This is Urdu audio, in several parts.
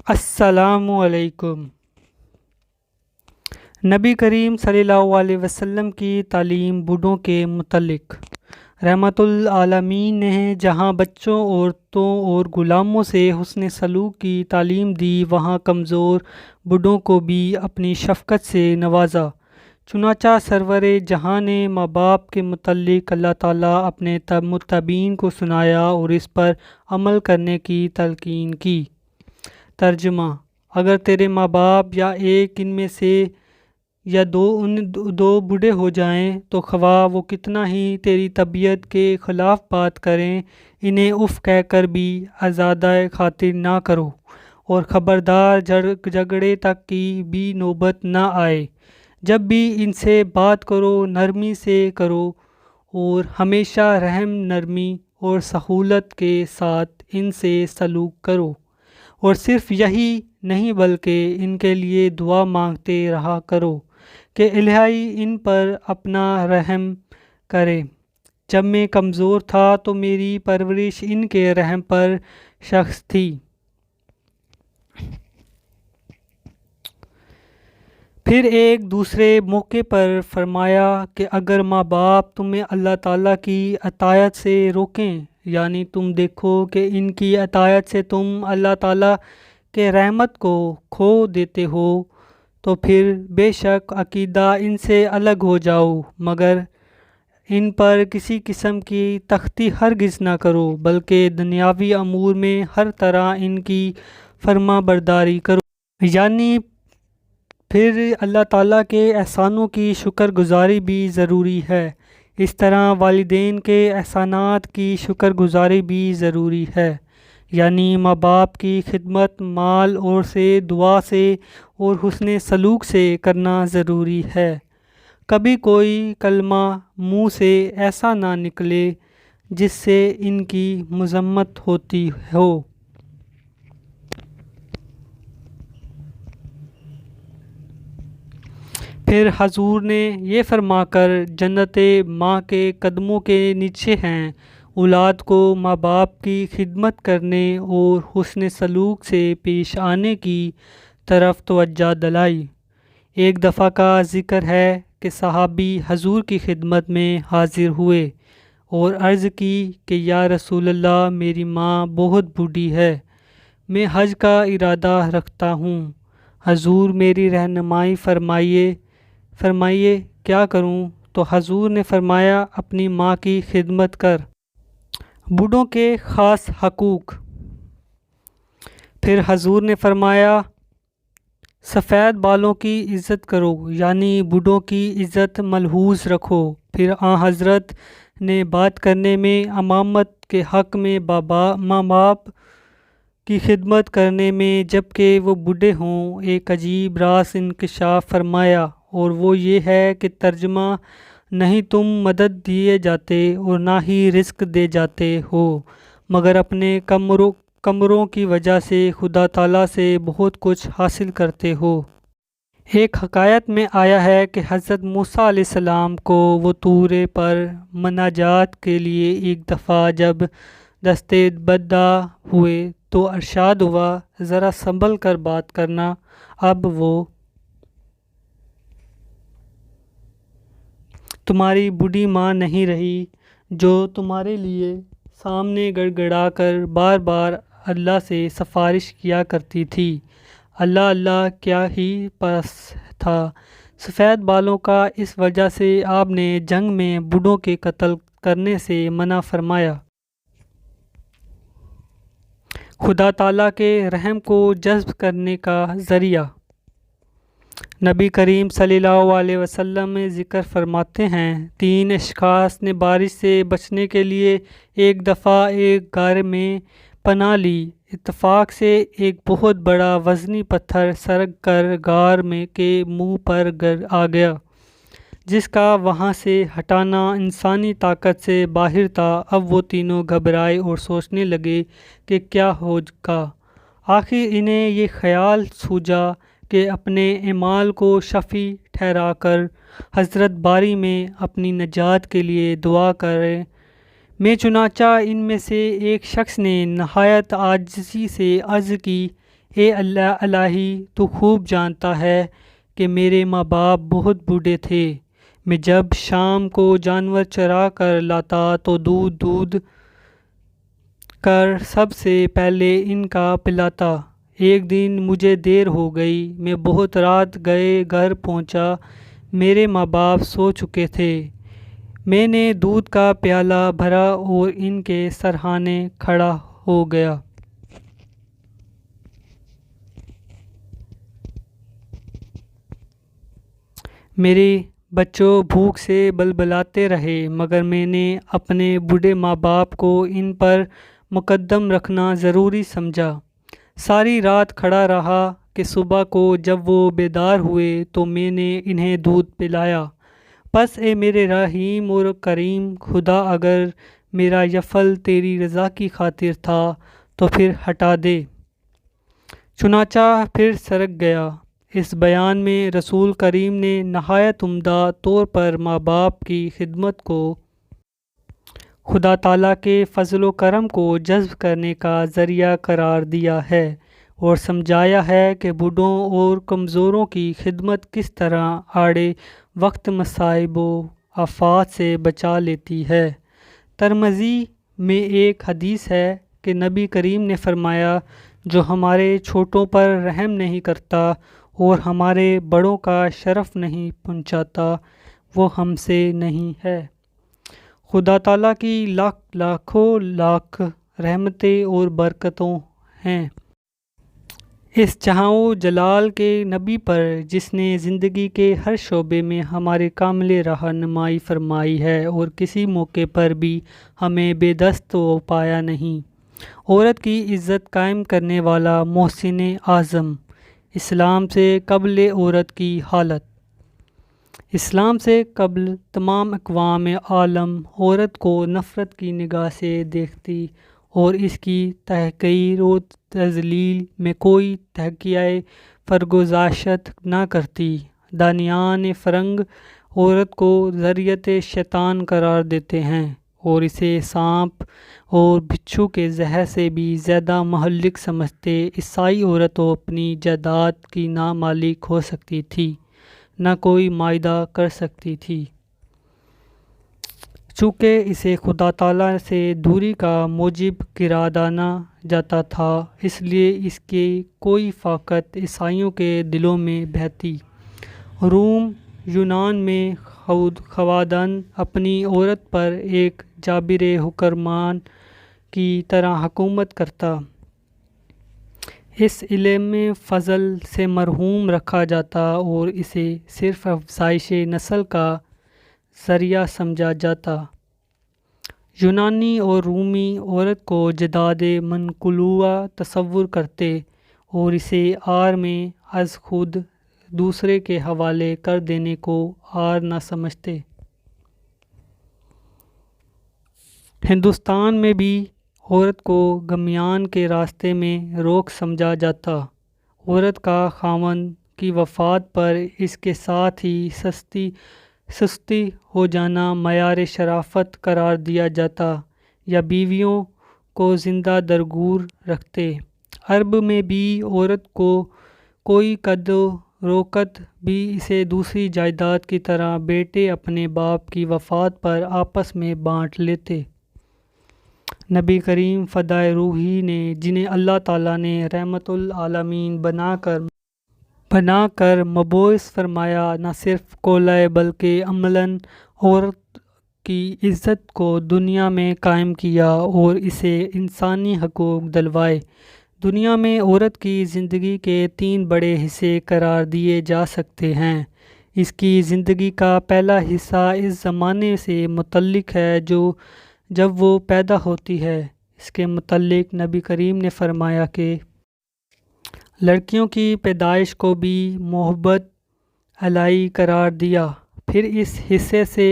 السلام علیکم۔ نبی کریم صلی اللہ علیہ وسلم کی تعلیم بوڑھوں کے متعلق۔ رحمت العالمین نے جہاں بچوں، عورتوں اور غلاموں سے حسن سلوک کی تعلیم دی، وہاں کمزور بوڑھوں کو بھی اپنی شفقت سے نوازا۔ چنانچہ سرور جہاں نے ماں باپ کے متعلق اللہ تعالیٰ اپنے متبعین کو سنایا اور اس پر عمل کرنے کی تلقین کی۔ ترجمہ: اگر تیرے ماں باپ یا ایک ان میں سے یا دو بوڑھے ہو جائیں تو خواہ وہ کتنا ہی تیری طبیعت کے خلاف بات کریں، انہیں اف کہہ کر بھی آزادہ خاطر نہ کرو، اور خبردار جھگڑے تک کی بھی نوبت نہ آئے۔ جب بھی ان سے بات کرو نرمی سے کرو اور ہمیشہ رحم، نرمی اور سہولت کے ساتھ ان سے سلوک کرو، اور صرف یہی نہیں بلکہ ان کے لیے دعا مانگتے رہا کرو کہ الہی ان پر اپنا رحم کرے۔ جب میں کمزور تھا تو میری پرورش ان کے رحم پر شخص تھی۔ پھر ایک دوسرے موقع پر فرمایا کہ اگر ماں باپ تمہیں اللہ تعالیٰ کی اطاعت سے روکیں، یعنی تم دیکھو کہ ان کی اطاعت سے تم اللہ تعالیٰ کے رحمت کو کھو دیتے ہو، تو پھر بے شک عقیدہ ان سے الگ ہو جاؤ، مگر ان پر کسی قسم کی سختی ہرگز نہ کرو، بلکہ دنیاوی امور میں ہر طرح ان کی فرما برداری کرو۔ یعنی پھر اللہ تعالیٰ کے احسانوں کی شکر گزاری بھی ضروری ہے۔ اس طرح والدین کے احسانات کی شکر گزاری بھی ضروری ہے، یعنی ماں باپ کی خدمت مال اور سے، دعا سے اور حسن سلوک سے کرنا ضروری ہے۔ کبھی کوئی کلمہ منہ سے ایسا نہ نکلے جس سے ان کی مذمت ہوتی ہو۔ پھر حضور نے یہ فرما کر جنت ماں کے قدموں کے نیچے ہیں، اولاد کو ماں باپ کی خدمت کرنے اور حسن سلوک سے پیش آنے کی طرف توجہ دلائی۔ ایک دفعہ کا ذکر ہے کہ صحابی حضور کی خدمت میں حاضر ہوئے اور عرض کی کہ یا رسول اللہ، میری ماں بہت بوڑھی ہے، میں حج کا ارادہ رکھتا ہوں، حضور میری رہنمائی فرمائیے کیا کروں؟ تو حضور نے فرمایا اپنی ماں کی خدمت کر۔ بوڑھوں کے خاص حقوق۔ پھر حضور نے فرمایا سفید بالوں کی عزت کرو، یعنی بوڑھوں کی عزت ملحوظ رکھو۔ پھر حضرت نے بات کرنے میں امامت کے حق میں ماں باپ کی خدمت کرنے میں جبکہ وہ بوڑھے ہوں ایک عجیب راز انکشاف فرمایا، اور وہ یہ ہے کہ ترجمہ: نہیں تم مدد دیے جاتے اور نہ ہی رزق دے جاتے ہو، مگر اپنے کمروں کی وجہ سے خدا تعالیٰ سے بہت کچھ حاصل کرتے ہو۔ ایک حکایت میں آیا ہے کہ حضرت موسیٰ علیہ السلام کو وہ طور پر مناجات کے لیے ایک دفعہ جب دستے بدا ہوئے تو ارشاد ہوا، ذرا سنبھل کر بات کرنا، اب وہ تمہاری بوڑھی ماں نہیں رہی جو تمہارے لیے سامنے گڑ گڑا کر بار بار اللہ سے سفارش کیا کرتی تھی۔ اللہ اللہ کیا ہی پاس تھا۔ سفید بالوں کا اس وجہ سے آپ نے جنگ میں بوڑھوں کے قتل کرنے سے منع فرمایا۔ خدا تعالیٰ کے رحم کو جذب کرنے کا ذریعہ۔ نبی کریم صلی اللہ علیہ وسلم ذکر فرماتے ہیں، 3 اشخاص نے بارش سے بچنے کے لیے ایک دفعہ ایک غار میں پناہ لی۔ اتفاق سے ایک بہت بڑا وزنی پتھر سرک کر غار کے منہ پر آ گیا، جس کا وہاں سے ہٹانا انسانی طاقت سے باہر تھا۔ اب وہ تینوں گھبرائے اور سوچنے لگے کہ کیا ہوگا۔ آخر انہیں یہ خیال سوجا کہ اپنے اعمال کو شفیع ٹھہرا کر حضرت باری میں اپنی نجات کے لیے دعا کریں۔ چنانچہ ان میں سے ایک شخص نے نہایت عاجزی سے عرض کی، اے اللہ الہی، تو خوب جانتا ہے کہ میرے ماں باپ بہت بوڑھے تھے۔ میں جب شام کو جانور چرا کر لاتا تو دودھ کر سب سے پہلے ان کا پلاتا۔ ایک دن مجھے دیر ہو گئی، میں بہت رات گئے گھر پہنچا، میرے ماں باپ سو چکے تھے۔ میں نے دودھ کا پیالہ بھرا اور ان کے سرہانے کھڑا ہو گیا۔ میرے بچوں بھوک سے بلبلاتے رہے، مگر میں نے اپنے بوڑھے ماں باپ کو ان پر مقدم رکھنا ضروری سمجھا۔ ساری رات کھڑا رہا کہ صبح کو جب وہ بیدار ہوئے تو میں نے انہیں دودھ پلایا۔ پس اے میرے رحیم اور کریم خدا، اگر میرا یہ پھل تیری رضا کی خاطر تھا تو پھر ہٹا دے۔ چنانچہ پھر سرک گیا۔ اس بیان میں رسول کریم نے نہایت عمدہ طور پر ماں باپ کی خدمت کو خدا تعالیٰ کے فضل و کرم کو جذب کرنے کا ذریعہ قرار دیا ہے، اور سمجھایا ہے کہ بوڑھوں اور کمزوروں کی خدمت کس طرح آڑے وقت مصائب و آفات سے بچا لیتی ہے۔ ترمذی میں ایک حدیث ہے کہ نبی کریم نے فرمایا، جو ہمارے چھوٹوں پر رحم نہیں کرتا اور ہمارے بڑوں کا شرف نہیں پہنچاتا، وہ ہم سے نہیں ہے۔ خدا تعالیٰ کی لاکھوں لاکھ رحمتیں اور برکتوں ہیں اس جہاں و جلال کے نبی پر، جس نے زندگی کے ہر شعبے میں ہمارے کامل رہنمائی فرمائی ہے اور کسی موقع پر بھی ہمیں بے دست و پایا نہیں۔ عورت کی عزت قائم کرنے والا محسن اعظم۔ اسلام سے قبل عورت کی حالت۔ اسلام سے قبل تمام اقوام عالم عورت کو نفرت کی نگاہ سے دیکھتی اور اس کی تحقیر و تذلیل میں کوئی تحقیہ فرگزاشت نہ کرتی۔ دانیان فرنگ عورت کو ذریعۃ شیطان قرار دیتے ہیں اور اسے سانپ اور بچھو کے زہر سے بھی زیادہ مہلک سمجھتے۔ عیسائی عورت اپنی جائیداد کی نہ مالک ہو سکتی تھی، نہ کوئی معاہدہ کر سکتی تھی۔ چونکہ اسے خدا تعالیٰ سے دوری کا موجب قرار دانا جاتا تھا، اس لیے اس کی کوئی فاقت عیسائیوں کے دلوں میں بہتی۔ روم یونان میں خداوند اپنی عورت پر ایک جابر حکمران کی طرح حکومت کرتا۔ اس علم فضل سے محروم رکھا جاتا اور اسے صرف افزائش نسل کا ذریعہ سمجھا جاتا۔ یونانی اور رومی عورت کو جداد منقولہ تصور کرتے اور اسے عار میں از خود دوسرے کے حوالے کر دینے کو عار نہ سمجھتے۔ ہندوستان میں بھی عورت کو غمیان کے راستے میں روک سمجھا جاتا۔ عورت کا خاوند کی وفات پر اس کے ساتھ ہی سستی ہو جانا معیار شرافت قرار دیا جاتا یا بیویوں کو زندہ درگور رکھتے۔ عرب میں بھی عورت کو کوئی قد و روکت بھی اسے دوسری جائیداد کی طرح بیٹے اپنے باپ کی وفات پر آپس میں بانٹ لیتے۔ نبی کریم فدائے روحی نے، جنہیں اللہ تعالیٰ نے رحمت للعالمین بنا کر مبعوث فرمایا، نہ صرف قولہ بلکہ عملاً عورت کی عزت کو دنیا میں قائم کیا اور اسے انسانی حقوق دلوائے۔ دنیا میں عورت کی زندگی کے 3 بڑے حصے قرار دیے جا سکتے ہیں۔ اس کی زندگی کا پہلا حصہ اس زمانے سے متعلق ہے جب وہ پیدا ہوتی ہے۔ اس کے متعلق نبی کریم نے فرمایا کہ لڑکیوں کی پیدائش کو بھی محبت الہی قرار دیا۔ پھر اس حصے سے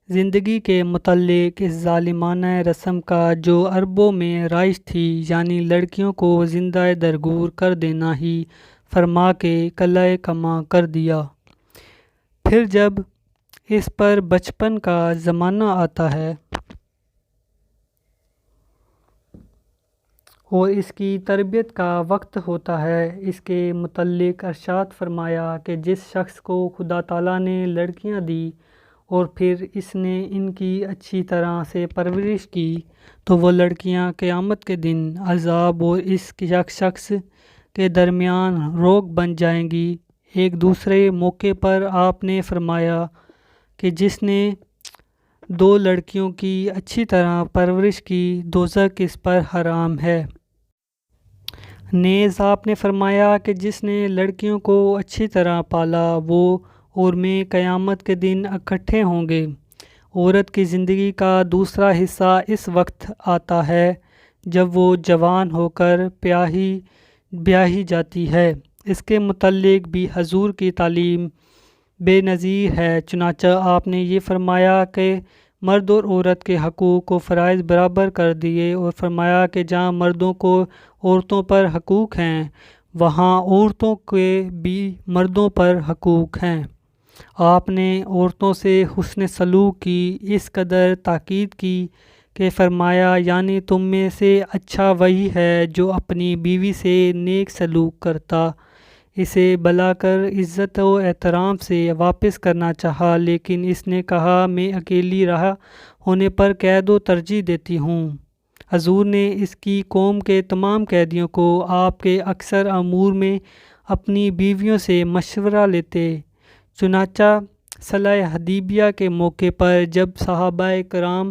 زندگی کے متعلق اس ظالمانہ رسم کا جو عربوں میں رائج تھی، یعنی لڑکیوں کو زندہ درگور کر دینا ہی فرما کے قلعہ کما کر دیا۔ پھر جب اس پر بچپن کا زمانہ آتا ہے، اور اس کی تربیت کا وقت ہوتا ہے۔ اس کے متعلق ارشاد فرمایا کہ جس شخص کو خدا تعالیٰ نے لڑکیاں دی اور پھر اس نے ان کی اچھی طرح سے پرورش کی تو وہ لڑکیاں قیامت کے دن عذاب اور اس شخص کے درمیان روک بن جائیں گی۔ ایک دوسرے موقع پر آپ نے فرمایا کہ جس نے 2 لڑکیوں کی اچھی طرح پرورش کی دوزخ اس پر حرام ہے۔ نیز آپ نے فرمایا کہ جس نے لڑکیوں کو اچھی طرح پالا وہ اور میں قیامت کے دن اکٹھے ہوں گے۔ عورت کی زندگی کا دوسرا حصہ اس وقت آتا ہے جب وہ جوان ہو کر بیاہی جاتی ہے۔ اس کے متعلق بھی حضور کی تعلیم بے نظیر ہے۔ چنانچہ آپ نے یہ فرمایا کہ مرد اور عورت کے حقوق و فرائض برابر کر دیے اور فرمایا کہ جہاں مردوں کو عورتوں پر حقوق ہیں وہاں عورتوں کے بھی مردوں پر حقوق ہیں۔ آپ نے عورتوں سے حسن سلوک کی اس قدر تاکید کی کہ فرمایا یعنی تم میں سے اچھا وہی ہے جو اپنی بیوی سے نیک سلوک کرتا۔ اسے بلا کر عزت و احترام سے واپس کرنا چاہا لیکن اس نے کہا میں اکیلی رہا ہونے پر قید و ترجیح دیتی ہوں۔ حضور نے اس کی قوم کے تمام قیدیوں کو آپ کے اکثر امور میں اپنی بیویوں سے مشورہ لیتے۔ چنانچہ صلح حدیبیہ کے موقع پر جب صحابہ کرام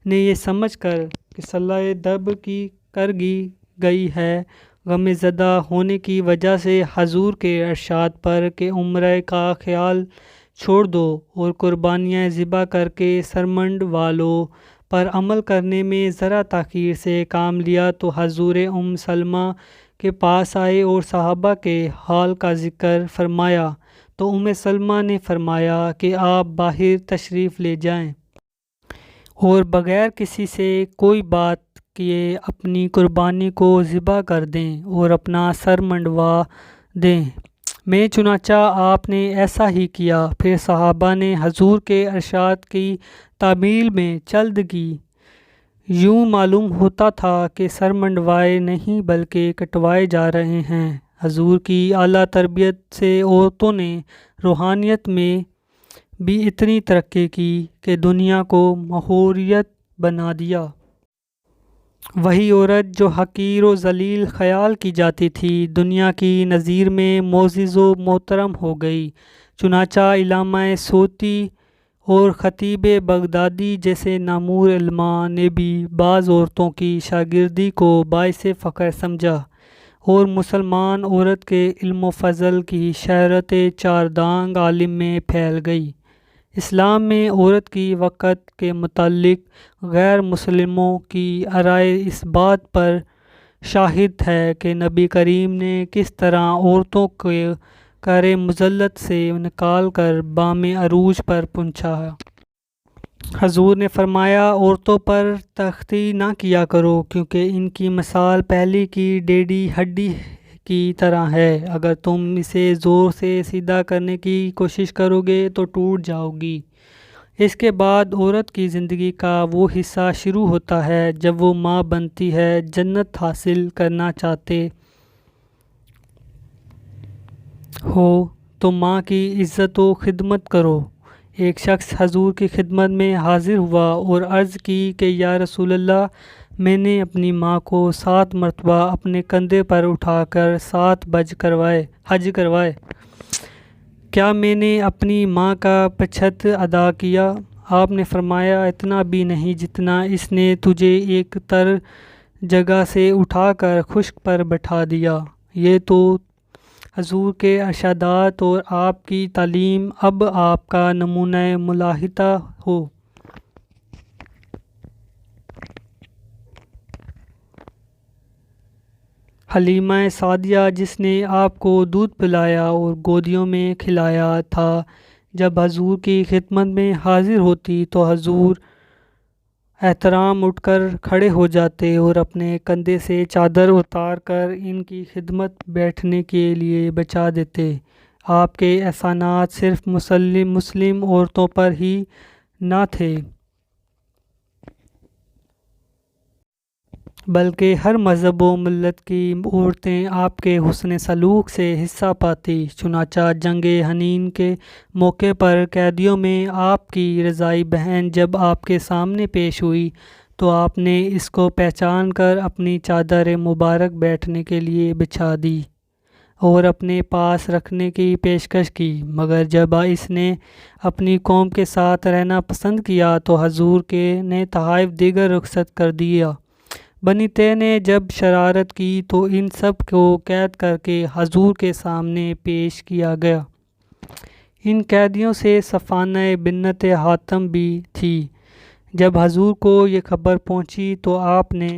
نے یہ سمجھ کر کہ صلح دب کی کر گئی ہے غم زدہ ہونے کی وجہ سے حضور کے ارشاد پر کہ عمرہ کا خیال چھوڑ دو اور قربانیاں ذبح کر کے سرمنڈ والوں پر عمل کرنے میں ذرا تاخیر سے کام لیا تو حضور سلمہ کے پاس آئے اور صحابہ کے حال کا ذکر فرمایا تو سلمہ نے فرمایا کہ آپ باہر تشریف لے جائیں اور بغیر کسی سے کوئی بات کیے اپنی قربانی کو ذبح کر دیں اور اپنا سر منڈوا دیں۔ میں چنانچہ آپ نے ایسا ہی کیا۔ پھر صحابہ نے حضور کے ارشاد کی تعمیل میں چل دی۔ یوں معلوم ہوتا تھا کہ سر منڈوائے نہیں بلکہ کٹوائے جا رہے ہیں۔ حضور کی اعلیٰ تربیت سے عورتوں نے روحانیت میں بھی اتنی ترقی کی کہ دنیا کو محوریت بنا دیا۔ وہی عورت جو حقیر و ذلیل خیال کی جاتی تھی دنیا کی نظیر میں معزز و محترم ہو گئی۔ چنانچہ علامہ سیوطی اور خطیب بغدادی جیسے نامور علماء نے بھی بعض عورتوں کی شاگردی کو باعث فخر سمجھا اور مسلمان عورت کے علم و فضل کی شہرت چاردانگ عالم میں پھیل گئی۔ اسلام میں عورت کی وقت کے متعلق غیر مسلموں کی رائے اس بات پر شاہد ہے کہ نبی کریم نے کس طرح عورتوں کو کار مذلت سے نکال کر بام عروج پر پہنچا۔ حضور نے فرمایا عورتوں پر تختی نہ کیا کرو کیونکہ ان کی مثال پہلے کی ٹیڑھی ہڈی کی طرح ہے، اگر تم اسے زور سے سیدھا کرنے کی کوشش کرو گے تو ٹوٹ جاؤ گی۔ اس کے بعد عورت کی زندگی کا وہ حصہ شروع ہوتا ہے جب وہ ماں بنتی ہے۔ جنت حاصل کرنا چاہتے ہو تو ماں کی عزت و خدمت کرو۔ ایک شخص حضور کی خدمت میں حاضر ہوا اور عرض کی کہ یا رسول اللہ میں نے اپنی ماں کو 7 مرتبہ اپنے کندھے پر اٹھا کر 7 حج کروائے، کیا میں نے اپنی ماں کا پچھت ادا کیا؟ آپ نے فرمایا اتنا بھی نہیں جتنا اس نے تجھے ایک تر جگہ سے اٹھا کر خشک پر بٹھا دیا۔ یہ تو حضور کے ارشادات اور آپ کی تعلیم اب آپ کا نمونہ ملاحظہ ہو۔ حلیمہ سعدیہ جس نے آپ کو دودھ پلایا اور گودیوں میں کھلایا تھا جب حضور کی خدمت میں حاضر ہوتی تو حضور احترام اٹھ کر کھڑے ہو جاتے اور اپنے کندھے سے چادر اتار کر ان کی خدمت بیٹھنے کے لیے بچا دیتے۔ آپ کے احسانات صرف مسلم عورتوں پر ہی نہ تھے بلکہ ہر مذہب و ملت کی عورتیں آپ کے حسن سلوک سے حصہ پاتی۔ چنانچہ جنگ حنین کے موقع پر قیدیوں میں آپ کی رضائی بہن جب آپ کے سامنے پیش ہوئی تو آپ نے اس کو پہچان کر اپنی چادر مبارک بیٹھنے کے لیے بچھا دی اور اپنے پاس رکھنے کی پیشکش کی، مگر جب اس نے اپنی قوم کے ساتھ رہنا پسند کیا تو حضور کے نے تحائف دیگر رخصت کر دیا۔ بنی تے نے جب شرارت کی تو ان سب کو قید کر کے حضور کے سامنے پیش کیا گیا۔ ان قیدیوں سے صفانہ بنت حاتم بھی تھی۔ جب حضور کو یہ خبر پہنچی تو آپ نے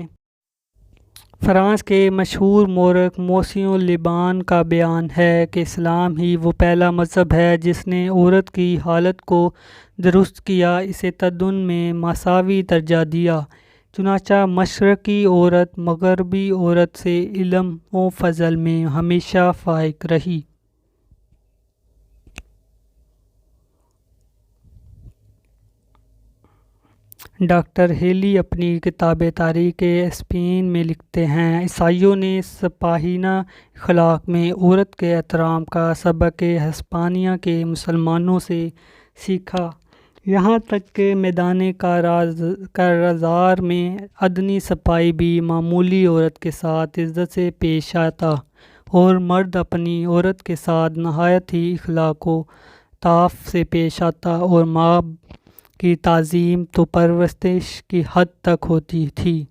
فرانس کے مشہور مورخ موسیوں لیبان کا بیان ہے کہ اسلام ہی وہ پہلا مذہب ہے جس نے عورت کی حالت کو درست کیا، اسے تمدن میں مساوی درجہ دیا۔ چنانچہ مشرقی عورت مغربی عورت سے علم و فضل میں ہمیشہ فائق رہی۔ ڈاکٹر ہیلی اپنی کتاب تاریخ اسپین میں لکھتے ہیں، عیسائیوں نے سپاہینہ اخلاق میں عورت کے احترام کا سبق ہسپانیہ کے مسلمانوں سے سیکھا، یہاں تک کہ میدان کارزار میں ادنی سپاہی بھی معمولی عورت کے ساتھ عزت سے پیش آتا اور مرد اپنی عورت کے ساتھ نہایت ہی اخلاق و تعارف سے پیش آتا، اور ماں کی تعظیم تو پرورش کی حد تک ہوتی تھی۔